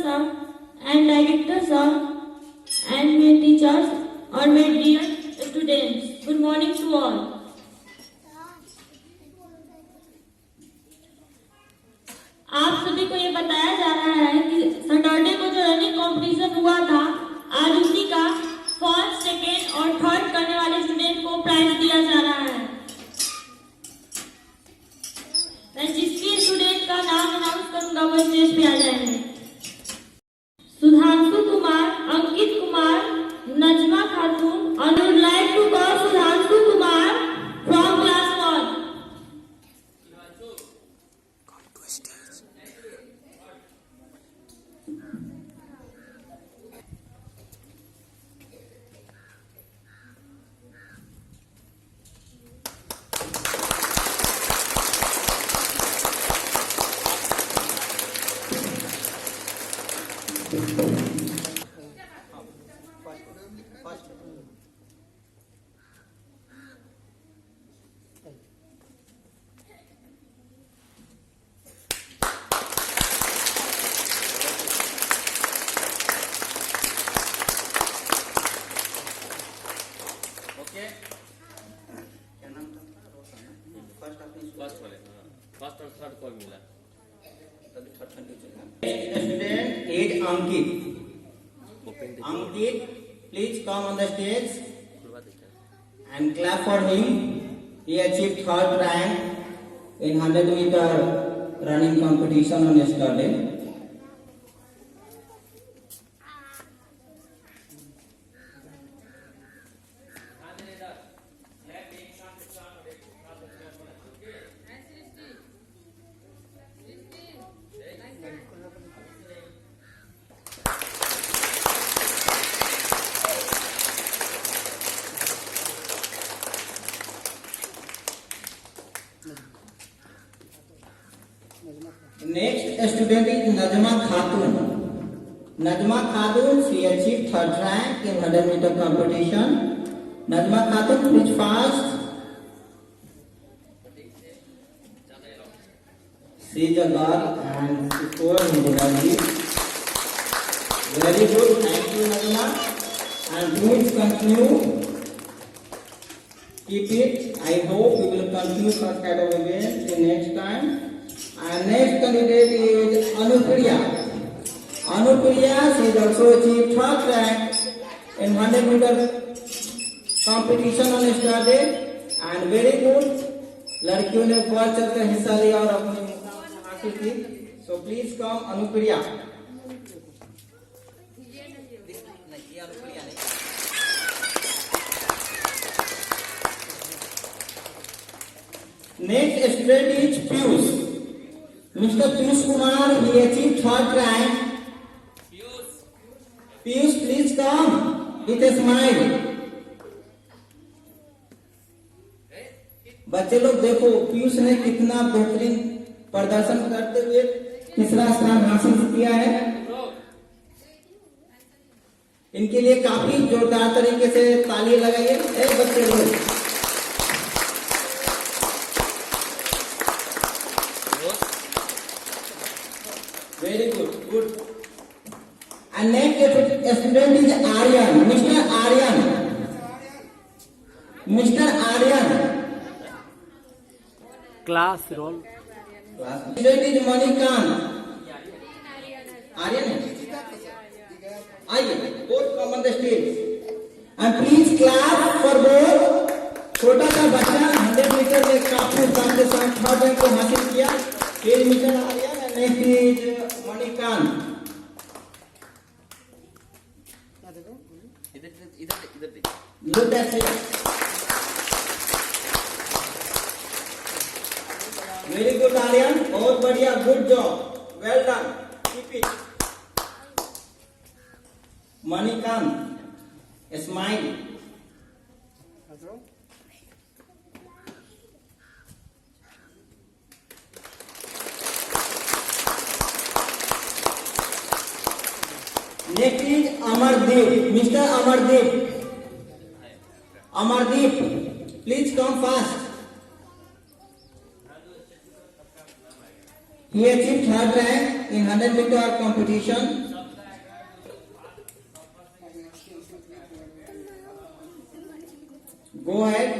sir, and director sir, and my teachers और my dear students. Good morning to all. आप सभी को ये बताया जा रहा है कि सैटरडे को जो रनिंग कंपटीशन हुआ था, आज उसी का फर्स्ट, सेकेंड और थर्ड करने वाले स्टूडेंट को प्राइज दिया जा रहा है। मैं जिसकी स्टूडेंट का नाम अनाउंस करूंगा वो स्टेज पे आ जाएंगे। सुधांशु कुमार, अंकित कुमार, नजमा खातून, and I would like to call Sudhanshu Kumar from class 1. First और थर्ड कॉल मिला। Student is Ankit. Ankit, please come on the stage and clap for him. He achieved third rank in 100-meter running competition on yesterday. Next student is Najma Khatun. Najma Khatun, she achieved third rank in 100-meter competition. Najma Khatun, please fast. She is a girl and she scored Hindi. Very good, thank you Najma. And please continue. Keep it. I hope you will continue such kind of events in next time. And next candidate is Anupriya. Anupriya, she has also achieved third rank in 100-meter competition on yesterday. And very good. लड़कियों ने बढ़ चढ़ कर हिस्सा लिया और अपनी मुकाम हासिल की. So please come Anupriya. Next student is Piyush. Mr. Piyush Kumar, he achieved third rank. Piyush, please come with a smile. बच्चे लोग देखो पीयूष ने कितना बेहतरीन प्रदर्शन करते हुए तीसरा स्थान हासिल किया है। इनके लिए काफी जोरदार तरीके से ताली लगाइए बच्चे लोग। Very good, good. And next student is Aryan. Mr. Aryan. Mr. Aryan. Class role. Student is Manikan. Aryan. आइए, both come on the stage. And please clap for both. छोटा सा बच्चा 100 मीटर में काफी उत्साह के साथ थर्ड रैंक को हासिल किया। फिर mister Aryan and next is Manikan. Look at it. Very good Aryan. बहुत बढ़िया. Good job. Well done. Keep it. Manikan. Smile. Next is Amardeep. Mr. Amardeep. Amardeep, please come fast. He achieved third rank in 100-meter competition. Go ahead.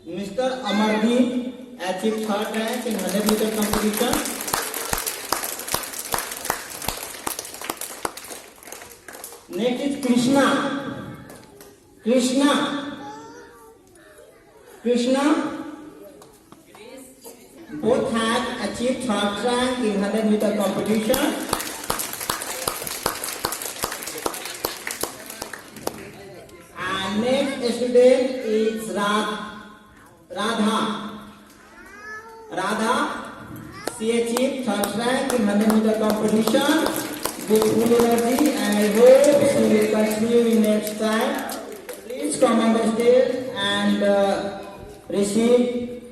Mr. Amardeep achieved third rank in 100-meter competition. Next is Krishna. Both have achieved third rank in 100-meter competition. And next student is Radha. She achieved third rank in 100-meter competition with full energy, and I hope she will continue in next time. Please come on the stage and receive.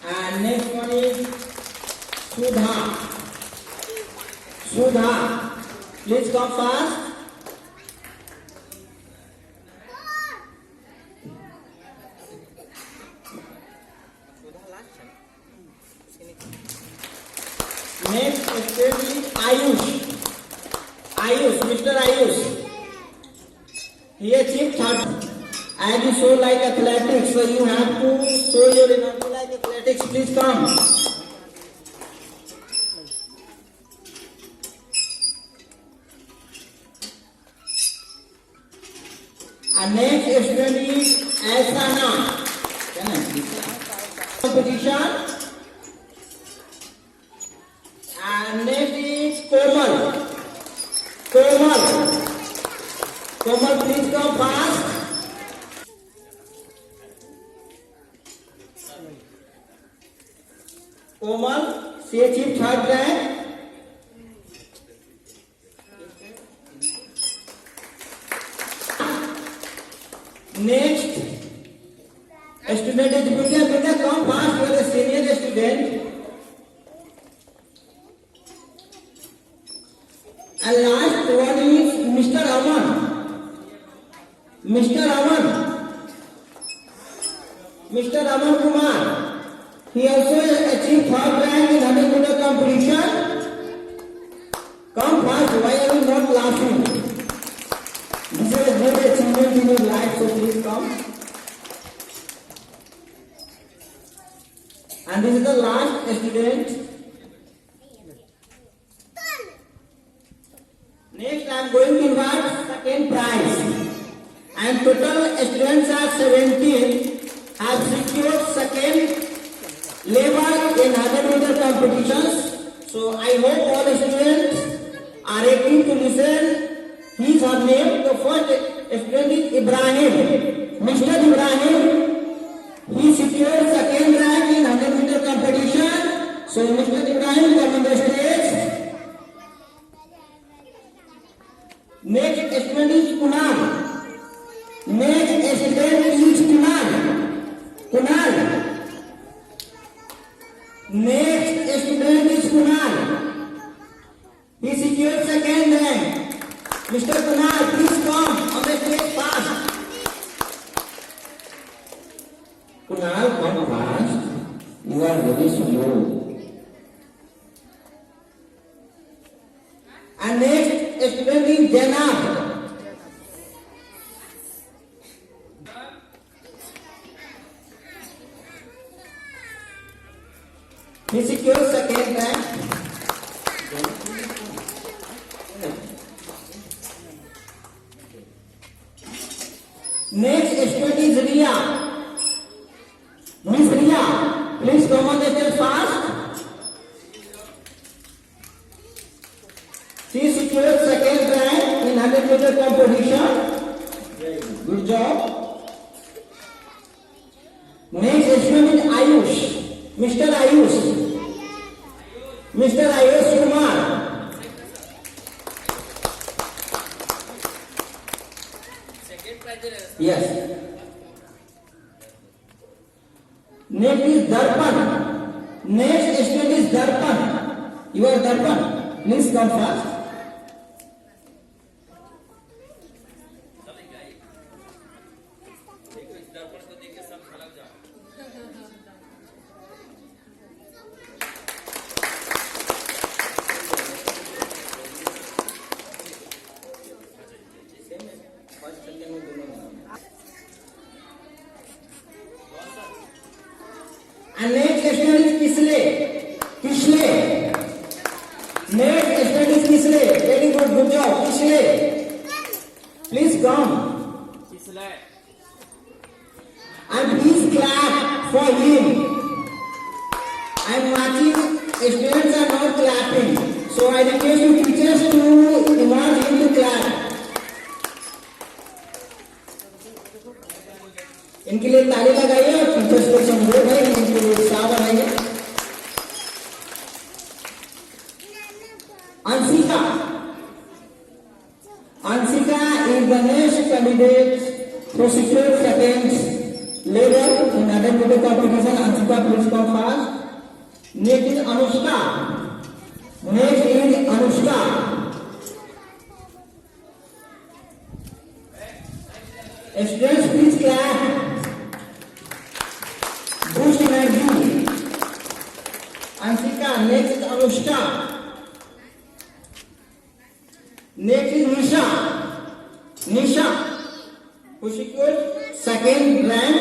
And next one is Sudha. Please come fast. Next student is Mr. Ayush. He achieved third. As you show like athletics, so you have to show your energy like athletics. Please come. And next student is Asana. Competition. And next is Komal, please come fast. Komal, she achieved third rank. Next student is Vidya, come fast. You are a senior student. And last one is Mr. Aman. Mr. Aman Kumar. He also achieved third rank in 100-meter competition. Come fast. Why are you not laughing? This is a great achievement in your life, so please come. And this is the last student. Next, I am going to invite second prize. And total students are 17 have secured second level in 100-meter competitions. So I hope all students are ready to listen. His her name. The first student is Ibrahim. Mr. Ibrahim. He secured second rank in 100-meter competition. So Mr. Ibrahim, come on the stage. Next student is Kunal. Next student is Kunal. He secured second rank. Mr. Kunal, please come on the stage fast. Kunal, come fast. You are very slow. And next student is Janab. He secured second rank. Next student is Riya. Miss Riya, please come on the stage fast. She secured second rank in 100-meter competition. Good job. Next student is Ayush. Mr. Ayush Kumar. Yes. Next is Darpan. Next student is Darpan. You are Darpan. Please come fast. And next student is Kisle. Kisle. Next student is Kisle. Very good, good job. Kisle. Please come. इसलिए And please clap for him. I'm watching students are not clapping. So I request you teachers to demand him to clap. इनके लिए ताली लगाइए और teachers को समझो भाई, इनके लिए उत्साह बढ़ाइए। Ansika. Ansika is the next candidate who secured second level in academic competition. Ansika, please come first. Next is Anushka. Next is Anushka. Students, please clap. Boost energy. Ansika. Next is Anushka. Next is Nisha. Nisha, who secured second rank.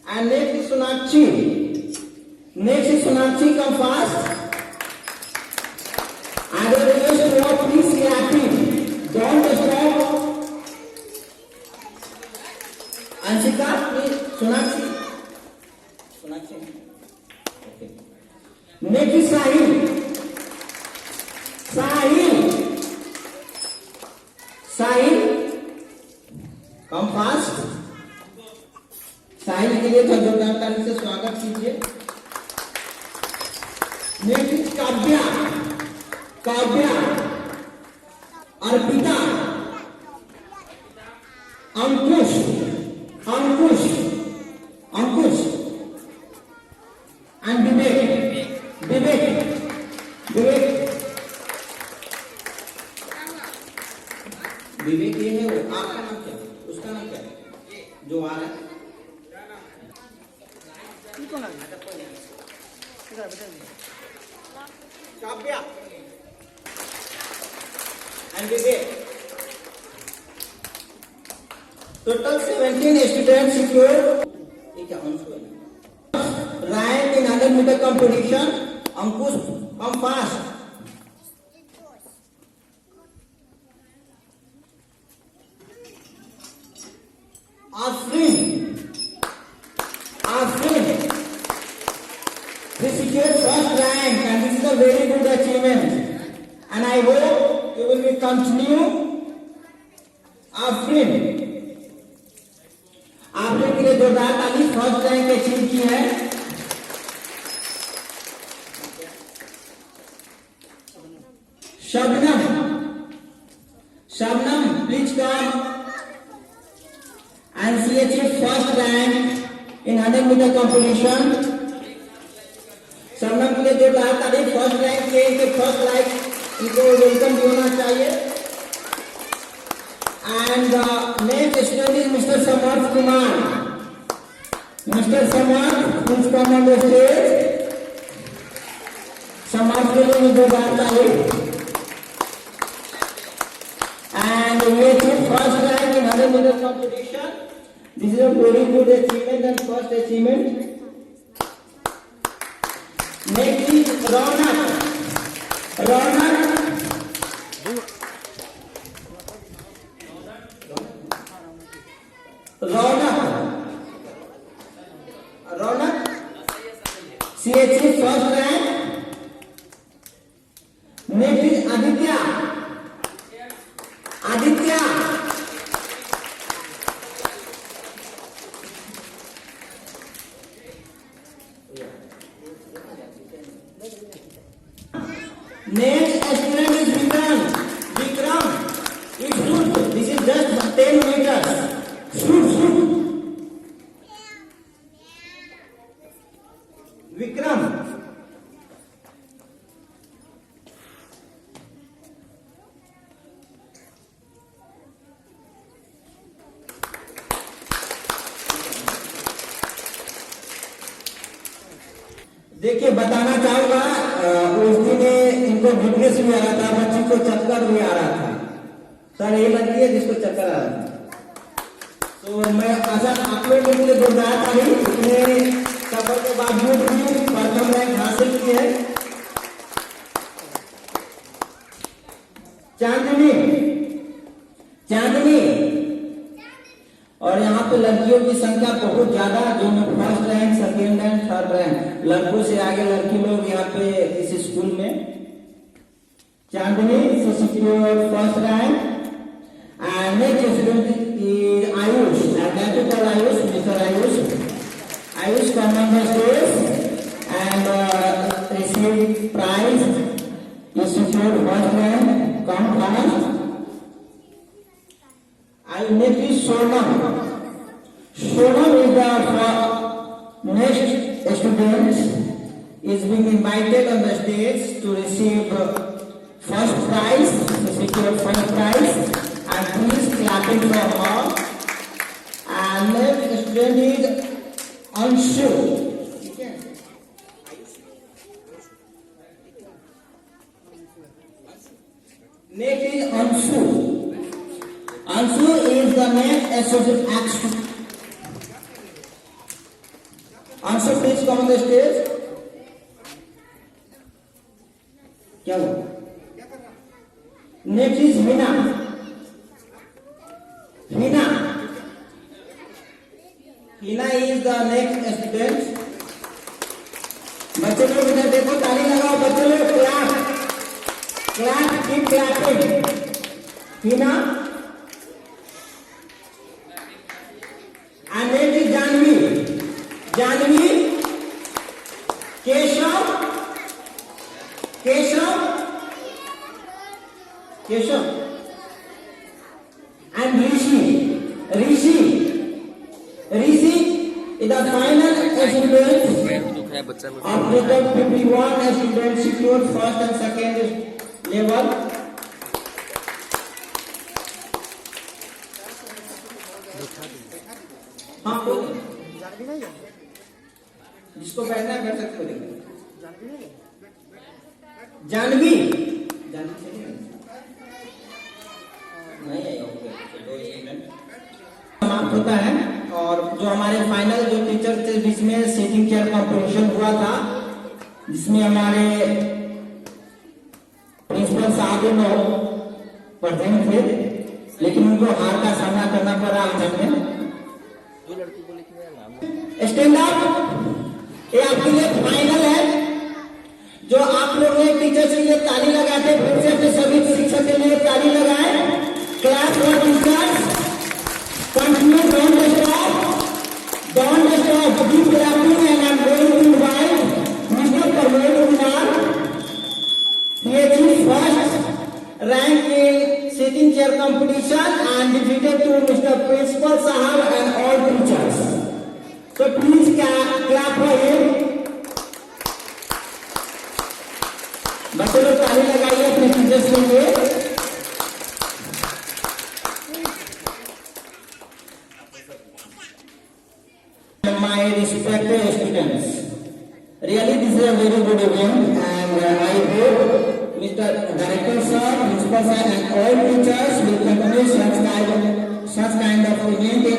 And next is Sonakshi. Next is Sonakshi, come fast. And the rest of you please clapping. Don't stop. Ansika, please. Sonakshi. Sonakshi. Okay. Next is Sahil. Sahil. Sahil. Come fast. साहिल के लिए जोरदार ताली से स्वागत कीजिए। Next is Kavya. Kavya, Arpita, Ankush, Ankush, Ankush and Vivek. Vivek, Vivek, Vivek ये है वो। आपका नाम क्या, उसका नाम क्या जो आ रहा है? Kavya and Vivek. Total 17 students secured rank in 100 meter competition. Ankush, come fast. Afrin. Afrin. He secured first rank and this is a very good achievement. And I hope you will be continue. Afrin. Afrin के लिए जोरदार ताली, first rank achieve की है। Shabnam. Shabnam, please come. And she achieved first rank in 100 meter competition. Shabnam के लिए जोरदार ताली, फर्स्ट रैंक के इनके फर्स्ट लाइक इनको वेलकम भी होना चाहिए। And next student is mister Samarth Kumar. Mister Samarth, please come on the stage. Samarth के लिए जोरदार ताली। एंड ये थी first rank in 100 meter competition. This is a very good achievement and first achievement. Next is Ronak. Ronak. Ronak. Ronak. She achieved first rank. Next is Aditya. Aditya. Next student is Vikram. Vikram, it's good. This is just 10 meters. Shoot, shoot. Vikram. देखिए, बताना चाहूंगा उस दिन इनको weakness भी आ रहा था, बच्ची को चक्कर भी आ रहा था। सर, ये लड़की है जिसको चक्कर आ रहा था। तो मैं आशा आप लोगों के लिए गुजारिश था ही इतने सफर के बावजूद भी प्रथम रैंक हासिल की है। चांदनी चांदनी और यहाँ पे लड़कियों की संख्या बहुत ज्यादा, जो में first rank, second rank, third rank, लड़कों से आगे लड़की लोग यहाँ पे इस स्कूल में। चांदनी से secure first rank and next student is Ayush, identical Ayush, mister Ayush. Ayush come on the stage and receive prize. You secured first rank, come first. And next is Sonam. Sonam is the next student is being invited on the stage to receive first prize, to secure first prize. And please clapping for her. And next student is Anshu. Next is Anshu. Anshu is the next associate action. Anshu, please come on the stage. क्या हुआ? Next is Hina. Hina. Hina is the next student. बच्चे लोग इधर देखो, ताली लगाओ बच्चे लोग, clap, keep clapping. Hina. And next is Janvi. Janvi. Keshav. And Rishi is the final student of grade 51 student secured first and second level. हाँ जिसको बैठना है बैठ सकते हो। जानवी नहीं आई, समाप्त होता है। और जो हमारे फाइनल जो टीचर थे जिसमें सीटिंग चेयर कॉम्पिटिशन हुआ था, जिसमें हमारे प्रिंसिपल साहब प्रेजेंट थे, लेकिन उनको हार का सामना करना पड़ा एग्जाम में। स्टैंड अप, ये आपके लिए फाइनल है। जो आप लोग ने टीचर से ये ताली लगाते, फिर से अपने सभी शिक्षक के लिए ताली लगाए। Class for teachers, continue, don't stop, keep clapping and I am going to invite mister Pramod Kumar, he achieved first rank in sitting chair competition and defeated to Mr. Principal Sahab and all teachers. So please clap for him. बच्चों लोग ताली लगाइए अपने teachers के लिए। My respected students, really this is a very good event and I hope Mr. Director Sir, Principal Sir and all teachers will continue such kind of event in